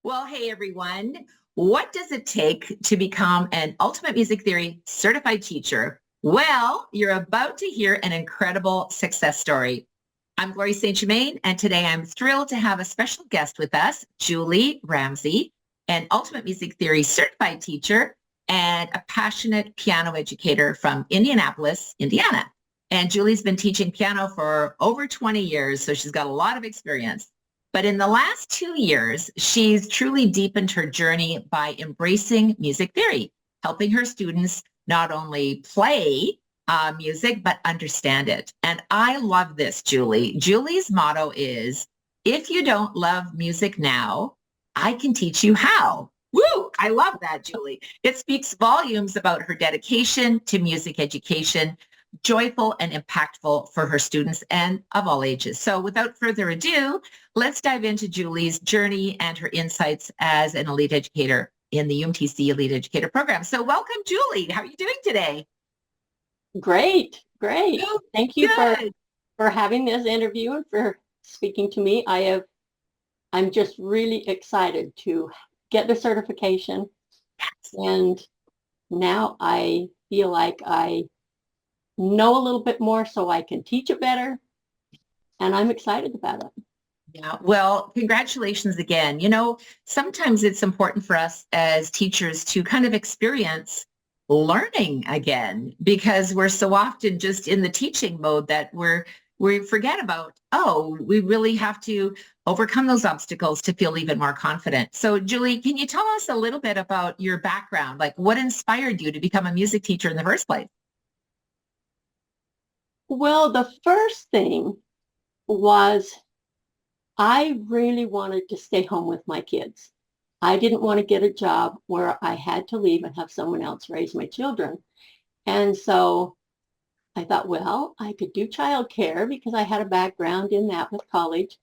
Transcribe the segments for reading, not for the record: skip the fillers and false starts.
Well, hey everyone. What does it take to become an ultimate music theory certified teacher? Well, you're about to hear an incredible success story. I'm Gloria St. Germain, and today I'm thrilled to have a special guest with us, Julie Ramsey, an ultimate music theory certified teacher and a passionate piano educator from Indianapolis, Indiana. And Julie's been teaching piano for over 20 years, so she's got a lot of experience. But in the last 2 years, she's truly deepened her journey by embracing music theory, helping her students not only play music, but understand it. And I love this, Julie. Julie's motto is, if you don't love music now, I can teach you how. Woo! I love that, Julie. It speaks volumes about her dedication to music education, joyful and impactful for her students and of all ages. So without further ado, let's dive into Julie's journey and her insights as an elite educator in the UMTC Elite Educator Program. So welcome, Julie. How are you doing today? Great. Good. Thank you for having this interview and for speaking to me. I'm just really excited to get the certification. And now I feel like I know a little bit more so I can teach it better. And I'm excited about it. Yeah, well, congratulations again. You know, sometimes it's important for us as teachers to kind of experience learning again because we're so often just in the teaching mode that we forget about, oh, we really have to overcome those obstacles to feel even more confident. So Julie, can you tell us a little bit about your background? Like what inspired you to become a music teacher in the first place? Well, the first thing was I really wanted to stay home with my kids. I didn't want to get a job where I had to leave and have someone else raise my children. And so I thought, well, I could do childcare because I had a background in that with college,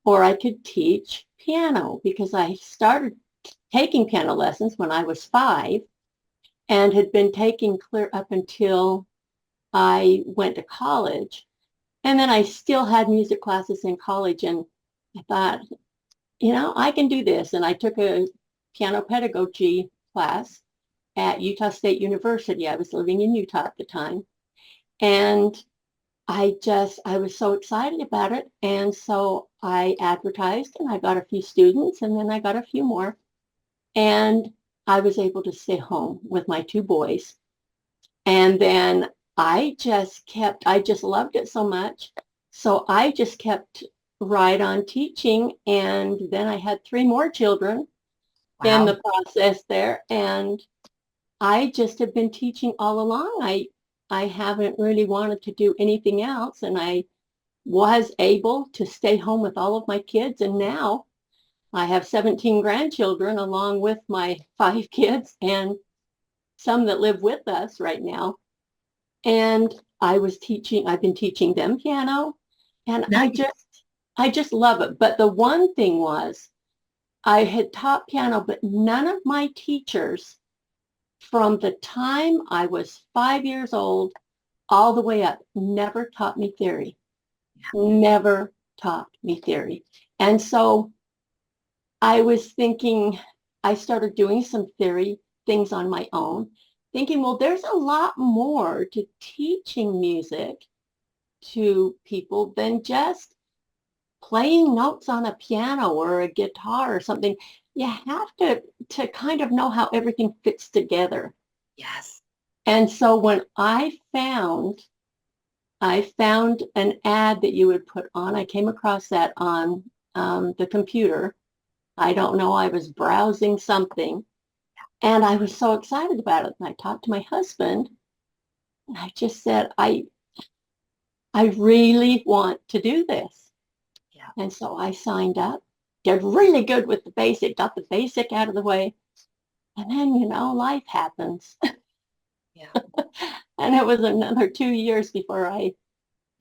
or I could teach piano because I started taking piano lessons when I was 5 and had been taking clear up until I went to college. And then I still had music classes in college, and I thought, I can do this. And I took a piano pedagogy class at Utah State University. I was living in Utah at the time. And I was so excited about it. And so I advertised and I got a few students and then I got a few more. And I was able to stay home with my 2 boys. And then I just loved it so much. So I just kept right on teaching. And then I had 3 more children in the process there. And I just have been teaching all along. I haven't really wanted to do anything else. And I was able to stay home with all of my kids. And now I have 17 grandchildren along with my 5 kids and some that live with us right now. And I've been teaching them piano, and Nice. I just love it. But the one thing was I had taught piano, but none of my teachers from the time I was 5 years old all the way up never taught me theory. Never taught me theory. And so I was thinking, I started doing some theory things on my own, thinking, well, there's a lot more to teaching music to people than just playing notes on a piano or a guitar or something. You have to kind of know how everything fits together. Yes. And so when I found an ad that you would put on, I came across that on the computer. I don't know, I was browsing something and I was so excited about it. And I talked to my husband and I just said, I really want to do this. Yeah. And so I signed up, did really good with the basic, got the basic out of the way. And then, life happens. Yeah. And it was another 2 years before I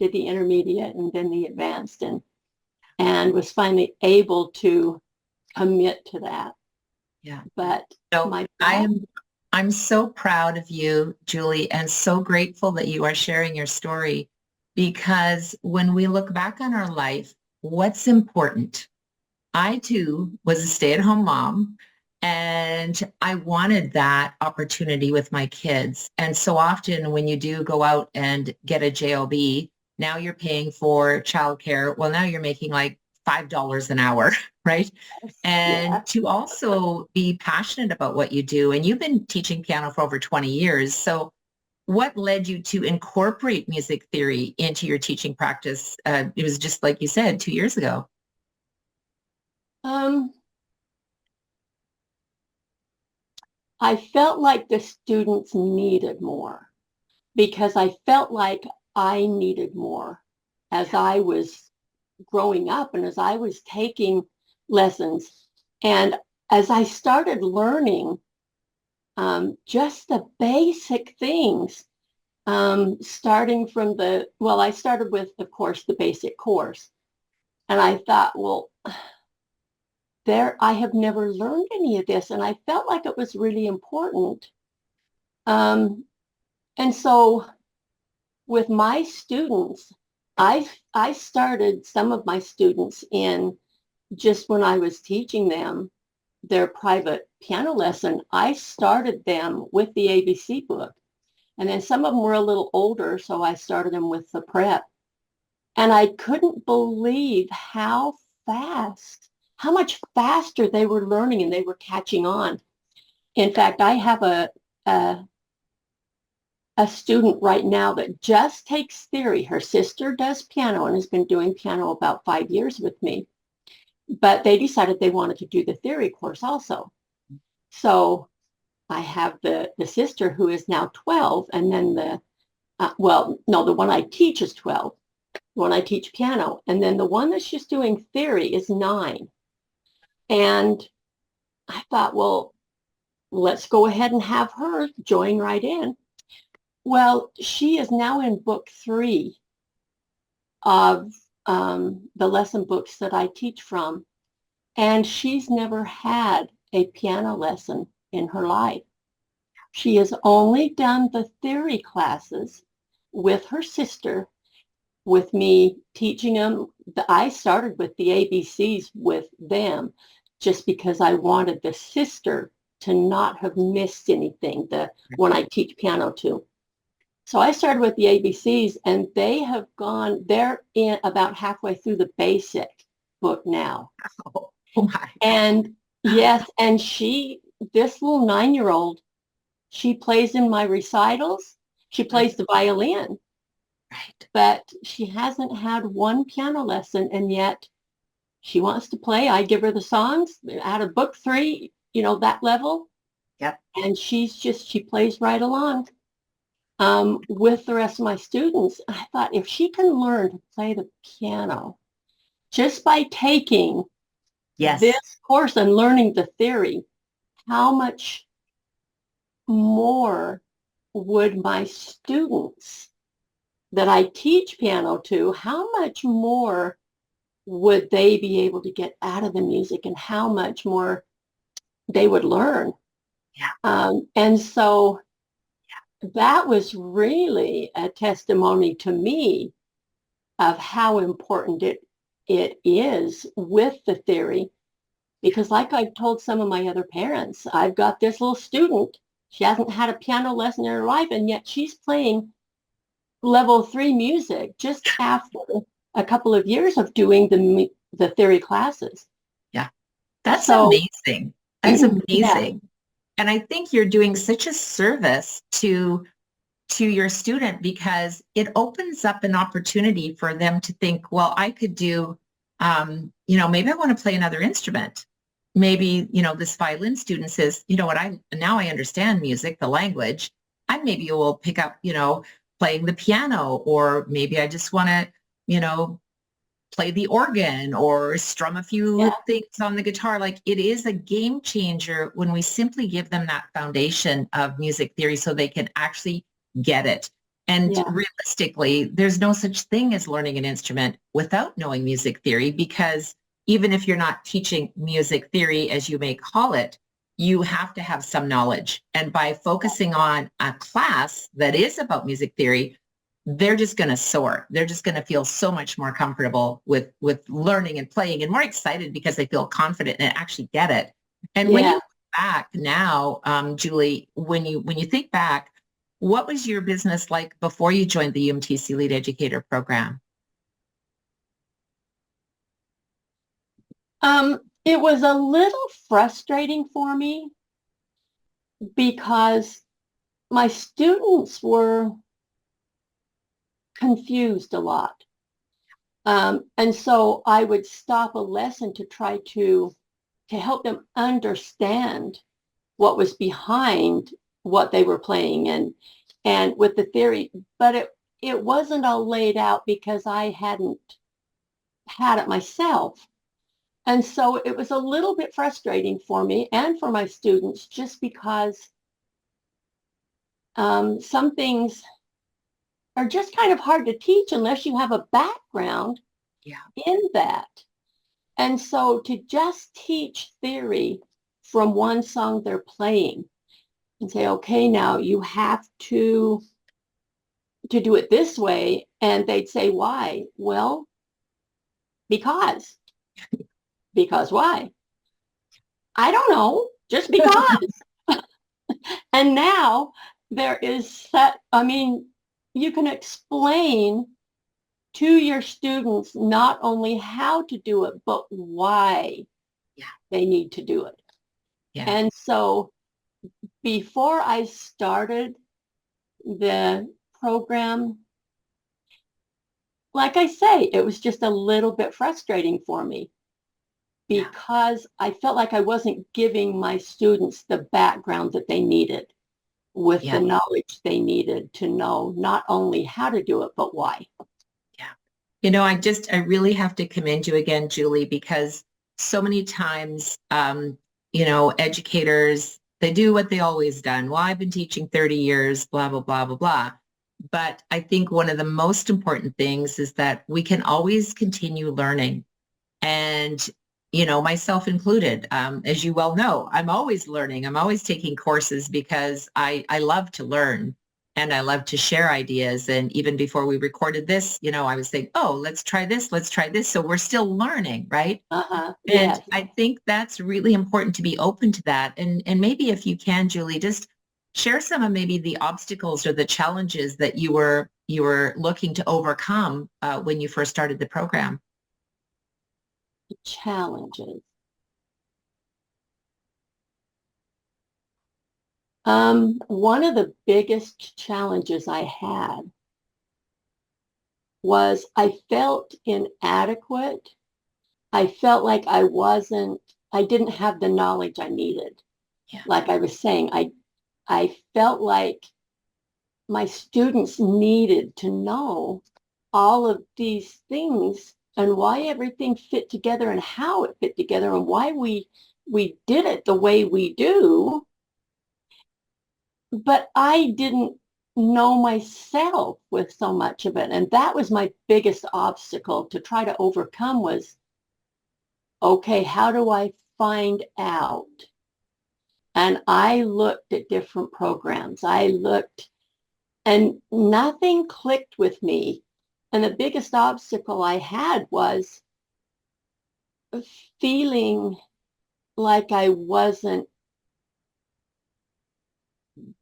did the intermediate and then the advanced and was finally able to commit to that. Yeah. But So I'm so proud of you, Julie, and so grateful that you are sharing your story because when we look back on our life, what's important? I too was a stay-at-home mom, and I wanted that opportunity with my kids. And so often when you do go out and get a job, now you're paying for childcare. Well, now you're making like $5 an hour, right? Yeah. And to also be passionate about what you do. And you've been teaching piano for over 20 years. So what led you to incorporate music theory into your teaching practice? It was just like you said, 2 years ago. Um, I felt like the students needed more because I felt like I needed more as I was growing up and as I was taking lessons. And as I started learning just the basic things, starting from I started with, of course, the basic course. And I thought, well, I have never learned any of this. And I felt like it was really important. Um, and so with my students, I started some of my students in just when I was teaching them their private piano lesson. I started them with the ABC book. And then some of them were a little older, so I started them with the prep. And I couldn't believe how much faster they were learning and they were catching on. In fact, I have a, a student right now that just takes theory. Her sister does piano and has been doing piano about 5 years with me. But they decided they wanted to do the theory course also. So I have the sister who is now 12, and then the one I teach is 12, the one I teach piano, and then the one that's just doing theory is 9. And I thought, well, let's go ahead and have her join right in. Well, she is now in book 3 of the lesson books that I teach from, and she's never had a piano lesson in her life. She has only done the theory classes with her sister, with me teaching them. I started with the ABCs with them just because I wanted the sister to not have missed anything when I teach piano too. So I started with the ABCs, and they're in about halfway through the basic book now. Oh my. And yes, and this little 9-year-old, she plays in my recitals. She plays the violin, Right. but she hasn't had one piano lesson, and yet she wants to play. I give her the songs out of book 3, that level. Yep. And she plays right along with the rest of my students. I thought, if she can learn to play the piano just by taking Yes. this course and learning the theory, how much more would my students that I teach piano to, how much more would they be able to get out of the music and how much more they would learn? Yeah. And so that was really a testimony to me of how important it is with the theory. Because like I've told some of my other parents, I've got this little student. She hasn't had a piano lesson in her life, and yet she's playing level 3 music just after a couple of years of doing the theory classes. Yeah. That's amazing. That's amazing. Yeah. And I think you're doing such a service to your student, because it opens up an opportunity for them to think, well, I could do, maybe I want to play another instrument. Maybe, this violin student says, you know what, now I understand music, the language. I maybe will pick up, playing the piano, or maybe I just want to, play the organ or strum a few things on the guitar. Like, it is a game changer when we simply give them that foundation of music theory so they can actually get it. And realistically, there's no such thing as learning an instrument without knowing music theory, because even if you're not teaching music theory, as you may call it, you have to have some knowledge. And by focusing on a class that is about music theory, they're just going to soar. They're just going to feel so much more comfortable with learning and playing and more excited because they feel confident and actually get it. And when you Yeah. look back now, Julie, when you think back, what was your business like before you joined the UMTC Elite Educator Program? It was a little frustrating for me because my students were confused a lot. And so I would stop a lesson to try to help them understand what was behind what they were playing and with the theory, but it wasn't all laid out because I hadn't had it myself. And so it was a little bit frustrating for me and for my students just because some things are just kind of hard to teach unless you have a background in that. And so to just teach theory from one song they're playing and say, okay, now you have to do it this way. And they'd say, why? Well, because. Because why? I don't know, just because. And now there is that, I mean, you can explain to your students not only how to do it, but why they need to do it. Yeah. And so before I started the program, like I say, it was just a little bit frustrating for me because I felt like I wasn't giving my students the background that they needed with the knowledge they needed to know not only how to do it, but why. Yeah. You know, I really have to commend you again, Julie, because so many times, you know, educators, they do what they always done. Well, I've been teaching 30 years, blah, blah, blah, blah, blah. But I think one of the most important things is that we can always continue learning. And, you know, myself included, as you well know, I'm always learning. I'm always taking courses because I love to learn and I love to share ideas. And even before we recorded this, you know, I was saying, oh, let's try this. Let's try this. So we're still learning, right? And Yes. I think that's really important to be open to that. And maybe if you can, Julie, just share some of maybe the obstacles or the challenges that you were looking to overcome when you first started the program. Challenges. One of the biggest challenges I had was I felt inadequate. I felt like I didn't have the knowledge I needed. Yeah. Like I was saying, I felt like my students needed to know all of these things and why everything fit together and how it fit together and why we did it the way we do. But I didn't know myself with so much of it. And that was my biggest obstacle to try to overcome was, okay, how do I find out? And I looked at different programs. I looked and nothing clicked with me. And the biggest obstacle I had was feeling like I wasn't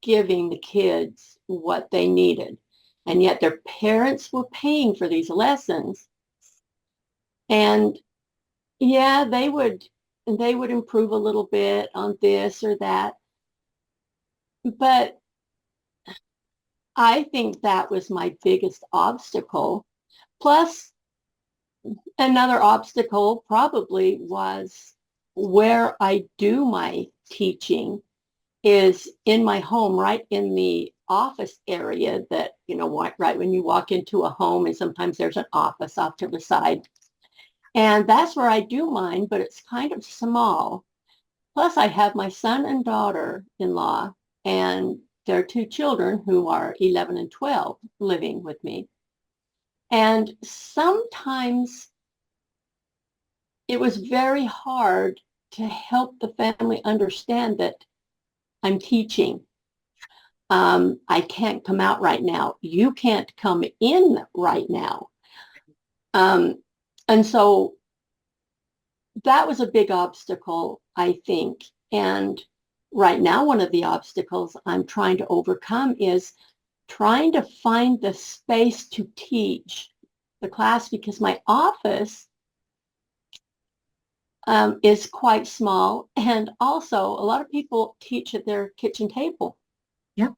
giving the kids what they needed. And yet their parents were paying for these lessons. And yeah, they would improve a little bit on this or that. But I think that was my biggest obstacle. Plus, another obstacle probably was where I do my teaching is in my home, right in the office area that, you know, right when you walk into a home and sometimes there's an office off to the side. And that's where I do mine, but it's kind of small. Plus I have my son and daughter-in-law and their two children who are 11 and 12 living with me. And sometimes it was very hard to help the family understand that I'm teaching. I can't come out right now. You can't come in right now. And so that was a big obstacle, I think. And right now, one of the obstacles I'm trying to overcome is trying to find the space to teach the class, because my office is quite small. And also, a lot of people teach at their kitchen table. Yep.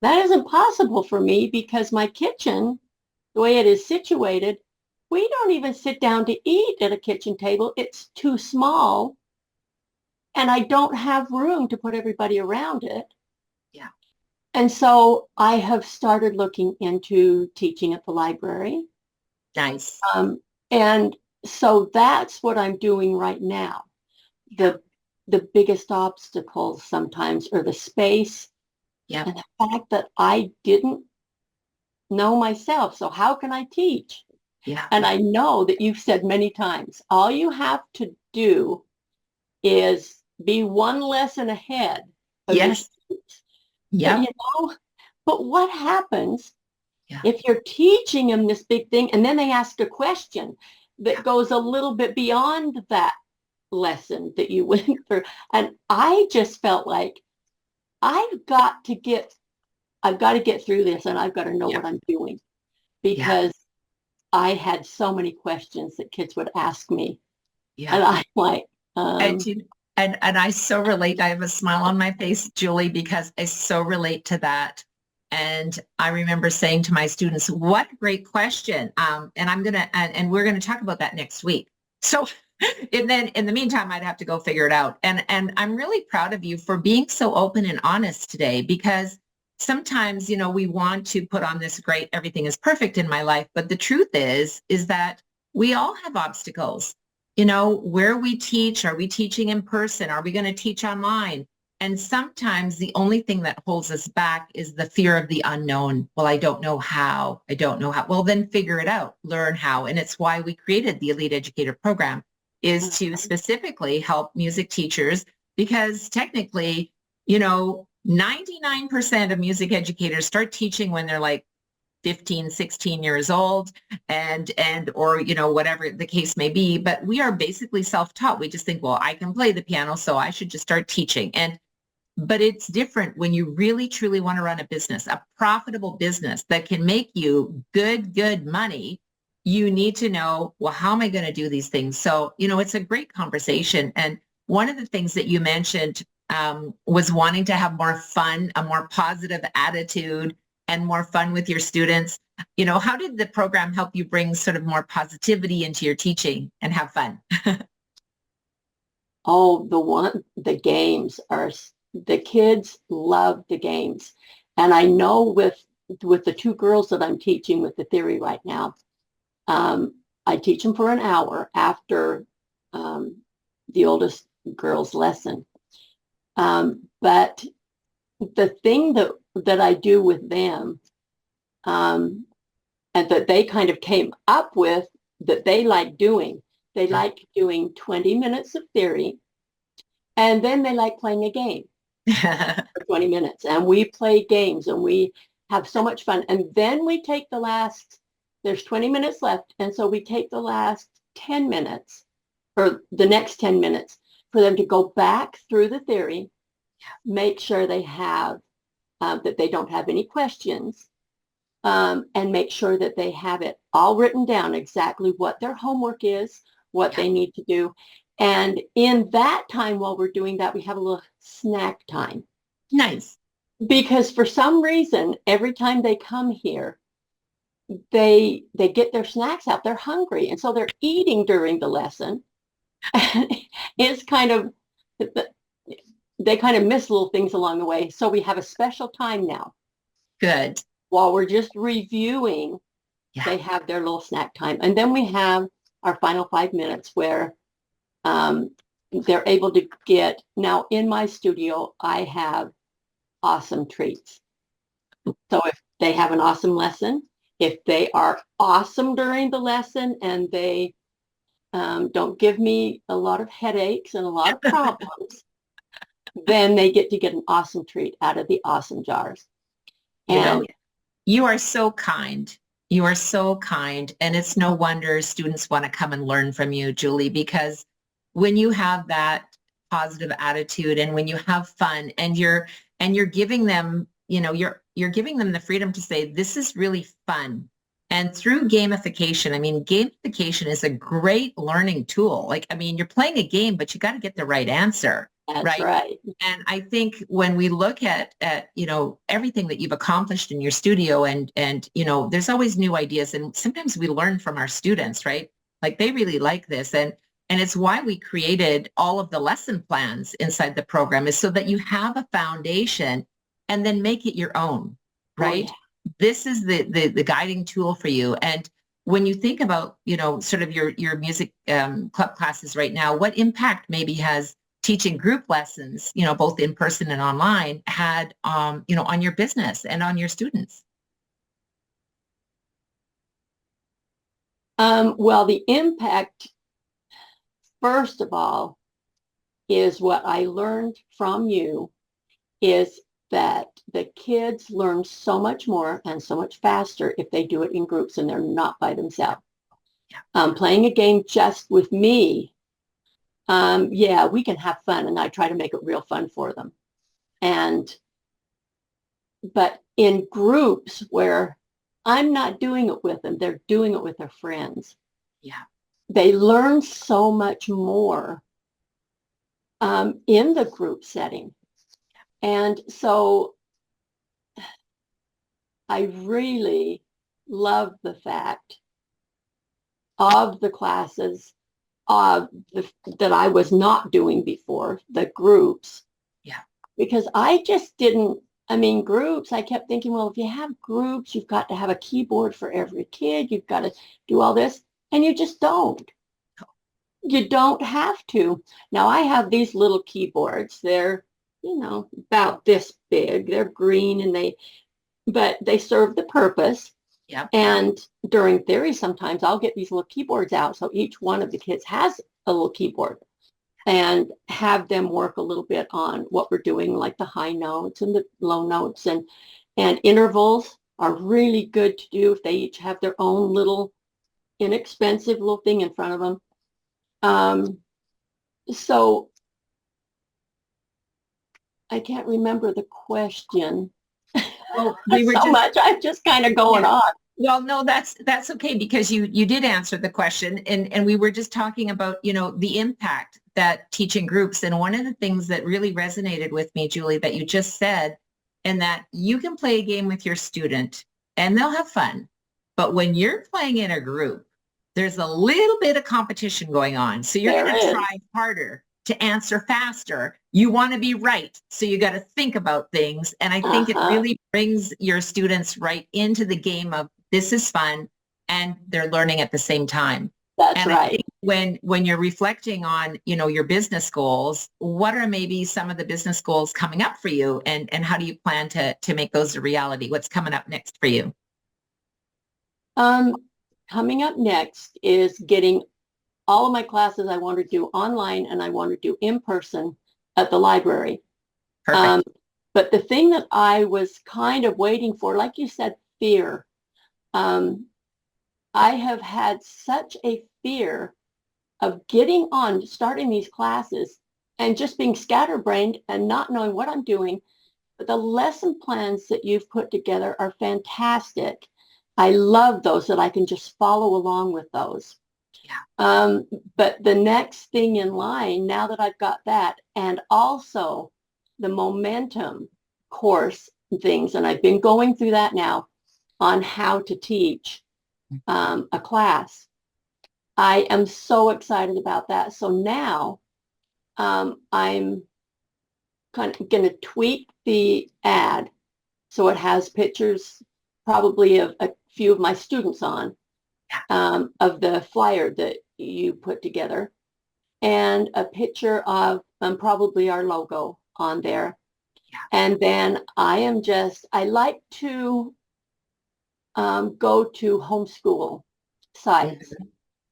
That isn't possible for me because my kitchen, the way it is situated, we don't even sit down to eat at a kitchen table. It's too small. And I don't have room to put everybody around it. Yeah. And so I have started looking into teaching at the library. Nice. And so that's what I'm doing right now. The biggest obstacles sometimes are the space and the fact that I didn't know myself. So how can I teach? Yeah. And I know that you've said many times, all you have to do is be one lesson ahead of your students. Yeah. But what happens if you're teaching them this big thing and then they ask a question that goes a little bit beyond that lesson that you went through? And I just felt like I've got to get through this, and I've got to know what I'm doing, because I had so many questions that kids would ask me. Yeah. And I'm like, and I so relate. I have a smile on my face, Julie, because I so relate to that. And I remember saying to my students, what a great question. And we're going to talk about that next week. So, and then in the meantime, I'd have to go figure it out. And I'm really proud of you for being so open and honest today, because sometimes, we want to put on this great, everything is perfect in my life. But the truth is that we all have obstacles. Where we teach, are we teaching in person? Are we going to teach online? And sometimes the only thing that holds us back is the fear of the unknown. Well, I don't know how. Well, then figure it out, learn how. And it's why we created the Elite Educator Program, is to specifically help music teachers, because technically, 99% of music educators start teaching when they're like 15, 16 years old or whatever the case may be. But we are basically self-taught. We just think, well, I can play the piano, so I should just start teaching. But it's different when you really, truly want to run a business, a profitable business that can make you good money. You need to know, well, how am I going to do these things? So, it's a great conversation. And one of the things that you mentioned was wanting to have more fun, a more positive attitude, and more fun with your students. How did the program help you bring sort of more positivity into your teaching and have fun? The games the kids love the games. And I know with the two girls that I'm teaching with the theory right now, I teach them for an hour after the oldest girl's lesson. But the thing that I do with them, and that they kind of came up with, that they like doing, they like doing 20 minutes of theory, and then they like playing a game for 20 minutes. And we play games and we have so much fun. And then we take there's 20 minutes left. And so we take the last 10 minutes or the next 10 minutes for them to go back through the theory, make sure they have, that they don't have any questions, and make sure that they have it all written down, exactly what their homework is, what they need to do. And in that time, while we're doing that, we have a little snack time. Nice. Because for some reason, every time they come here, they get their snacks out. They're hungry. And so they're eating during the lesson. It's kind of, they kind of miss little things along the way. So we have a special time now. Good. While we're just reviewing, they have their little snack time. And then we have our final 5 minutes where they're able to get, now in my studio, I have awesome treats. So if they have an awesome lesson, if they are awesome during the lesson and they don't give me a lot of headaches and a lot of problems, then they get to get an awesome treat out of the awesome jars. And You are so kind. You are so kind. And it's no wonder students want to come and learn from you, Julie, because when you have that positive attitude and when you have fun and you're giving them, you're giving them the freedom to say, this is really fun. And through gamification, I mean, gamification is a great learning tool. Like, I mean, you're playing a game, but you got to get the right answer. that's right. And I think when we look at everything that you've accomplished in your studio and there's always new ideas and sometimes we learn from our students, right? Like they really like this and it's why we created all of the lesson plans inside the program is so that you have a foundation and then make it your own, right? Oh, yeah. This is the guiding tool for you. And when you think about, sort of your music club classes right now, what impact maybe has teaching group lessons, both in person and online had, on your business and on your students? Well, the impact, first of all, is what I learned from you is that the kids learn so much more and so much faster if they do it in groups and they're not by themselves. Yeah. Playing a game just with me, yeah, we can have fun and I try to make it real fun for them. But in groups where I'm not doing it with them, they're doing it with their friends. Yeah. They learn so much more in the group setting. And so I really love the fact of the classes that I was not doing before, the groups. Yeah. Because I just didn't, I mean, groups, I kept thinking, well, if you have groups, you've got to have a keyboard for every kid. You've got to do all this. And you just don't. You don't have to. Now, I have these little keyboards. They're, about this big. They're green but they serve the purpose. Yeah. And during theory, sometimes I'll get these little keyboards out. So each one of the kids has a little keyboard and have them work a little bit on what we're doing, like the high notes and the low notes and intervals are really good to do if they each have their own little inexpensive little thing in front of them. So I can't remember the question. Well, we were so much. I'm just kind of going on. Well, no, that's okay because you did answer the question and we were just talking about, the impact that teaching groups. And one of the things that really resonated with me, Julie, that you just said, and that you can play a game with your student and they'll have fun. But when you're playing in a group, there's a little bit of competition going on. So you're going to try harder to answer faster. You want to be right. So you got to think about things. And I think it really brings your students right into the game of this is fun and they're learning at the same time. That's right. I think when you're reflecting on, your business goals, what are maybe some of the business goals coming up for you and how do you plan to make those a reality? What's coming up next for you? Coming up next is getting all of my classes I want to do online and I want to do in person at the library. Perfect. But the thing that I was kind of waiting for, like you said, fear. I have had such a fear of starting these classes and just being scatterbrained and not knowing what I'm doing. But the lesson plans that you've put together are fantastic. I love those that I can just follow along with those. Yeah. But the next thing in line, now that I've got that, and also the momentum course things, and I've been going through that now on how to teach a class. I am so excited about that. So now I'm kind of going to tweak the ad so it has pictures probably of a few of my students on of the flyer that you put together and a picture of probably our logo on there. Yeah. And then I like to go to homeschool sites. Mm-hmm.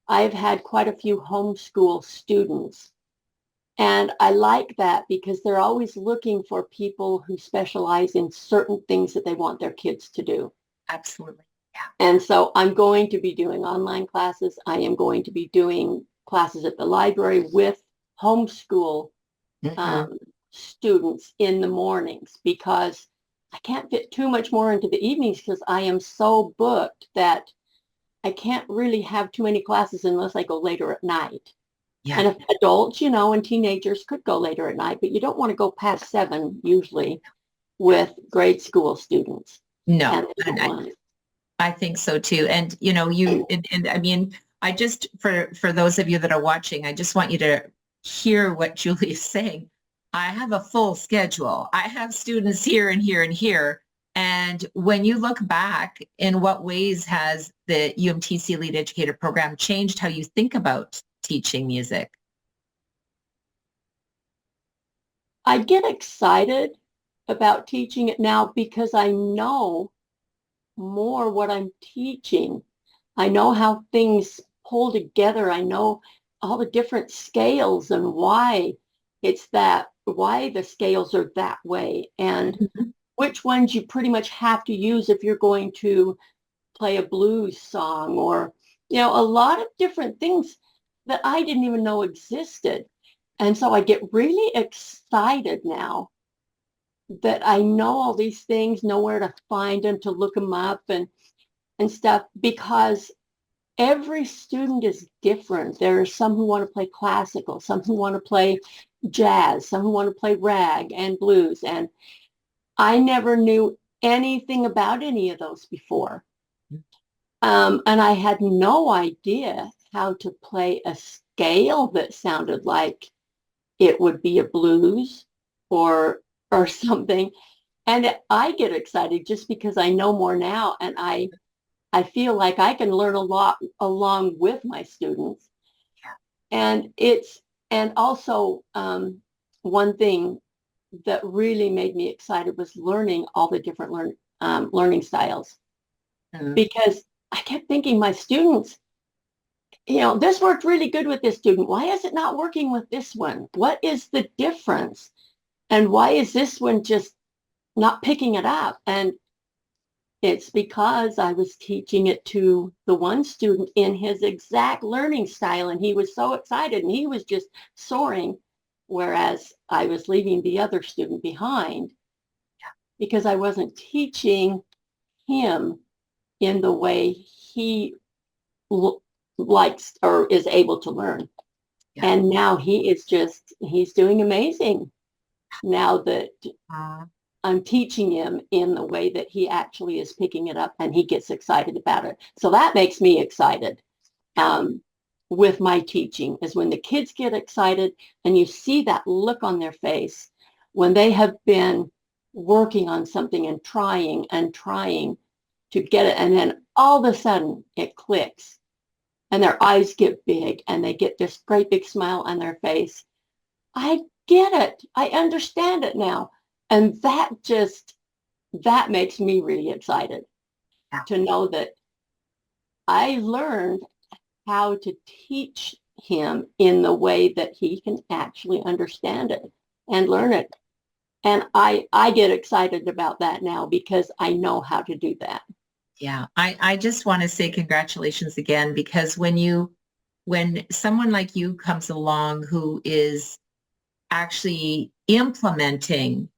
I've had quite a few homeschool students And I like that because they're always looking for people who specialize in certain things that they want their kids to do. Absolutely. Yeah. And so I'm going to be doing online classes. I am going to be doing classes at the library with homeschool Mhm. students in the mornings because I can't fit too much more into the evenings because I am so booked that I can't really have too many classes unless I go later at night. Yeah. And if adults, and teenagers could go later at night, but you don't want to go past 7 usually with grade school students. No. And they don't And want I think so too. And and I mean, I just for those of you that are watching, I just want you to hear what Julie is saying. I have a full schedule. I have students here and here and here. And when you look back, in what ways has the UMTC Elite Educator Program changed how you think about teaching music? I get excited about teaching it now because I know more what I'm teaching. I know how things pull together. I know all the different scales and why the scales are that way, and Mhm. which ones you pretty much have to use if you're going to play a blues song or, a lot of different things that I didn't even know existed. And so I get really excited now that I know all these things, know where to find them, to look them up and stuff, because every student is different. There are some who want to play classical, some who want to play jazz, some who want to play rag and blues. And I never knew anything about any of those before. And I had no idea how to play a scale that sounded like it would be a blues or something. And I get excited just because I know more now, and I feel like I can learn a lot along with my students. And also one thing that really made me excited was learning all the different learning styles, Mhm. because I kept thinking my students, this worked really good with this student. Why is it not working with this one? What is the difference? And why is this one just not picking it up? And it's because I was teaching it to the one student in his exact learning style, and he was so excited and he was just soaring, whereas I was leaving the other student behind because I wasn't teaching him in the way he likes or is able to learn. Yeah. And now he's doing amazing now that Uh, I'm teaching him in the way that he actually is picking it up and he gets excited about it. So that makes me excited with my teaching, is when the kids get excited and you see that look on their face when they have been working on something and trying to get it. And then all of a sudden it clicks and their eyes get big and they get this great big smile on their face. I get it. I understand it now. And that makes me really excited yeah. to know that I learned how to teach him in the way that he can actually understand it and learn it. And I get excited about that now because I know how to do that. Yeah, I just want to say congratulations again, because when someone like you comes along who is actually implementing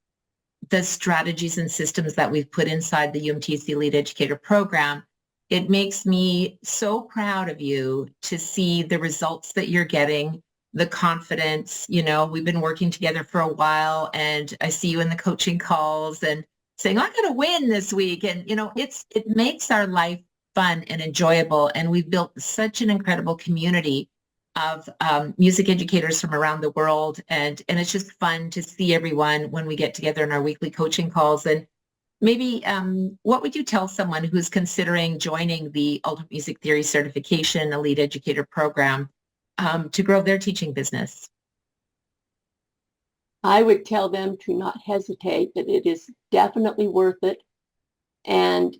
the strategies and systems that we've put inside the UMTC Elite Educator Program, it makes me so proud of you to see the results that you're getting, the confidence. We've been working together for a while, and I see you in the coaching calls and saying, I got to win this week. And, it makes our life fun and enjoyable. And we've built such an incredible community of music educators from around the world. And it's just fun to see everyone when we get together in our weekly coaching calls. And maybe what would you tell someone who's considering joining the Ultimate Music Theory Certification Elite Educator Program to grow their teaching business? I would tell them to not hesitate, that it is definitely worth it. And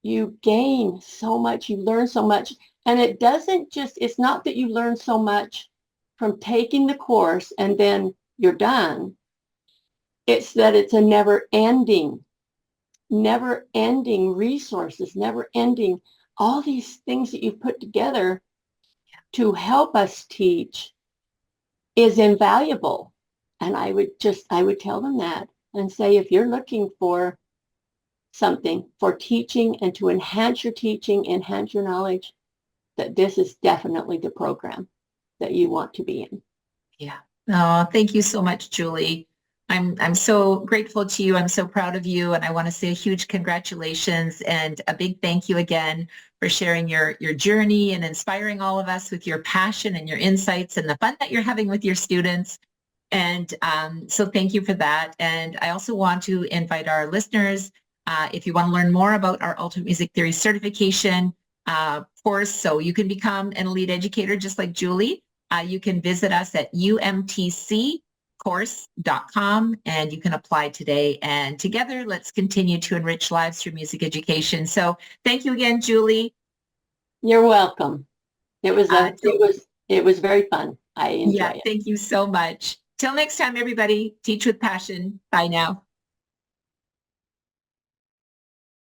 you gain so much, you learn so much. And it's not that you learn so much from taking the course and then you're done. It's that it's a never ending resources, never ending, all these things that you've put together to help us teach is invaluable. And I would tell them that and say, if you're looking for something for teaching and to enhance your teaching, enhance your knowledge, that this is definitely the program that you want to be in. Yeah. Oh, thank you so much, Julie. I'm so grateful to you. I'm so proud of you. And I want to say a huge congratulations and a big thank you again for sharing your journey and inspiring all of us with your passion and your insights and the fun that you're having with your students. And so thank you for that. And I also want to invite our listeners, if you want to learn more about our Ultimate Music Theory certification course, so you can become an elite educator just like Julie, you can visit us at umtccourse.com and you can apply today. And together, let's continue to enrich lives through music education. So thank you again, Julie. You're welcome. It was very fun. I enjoy it. Thank you so much. Till next time, everybody, teach with passion. Bye now.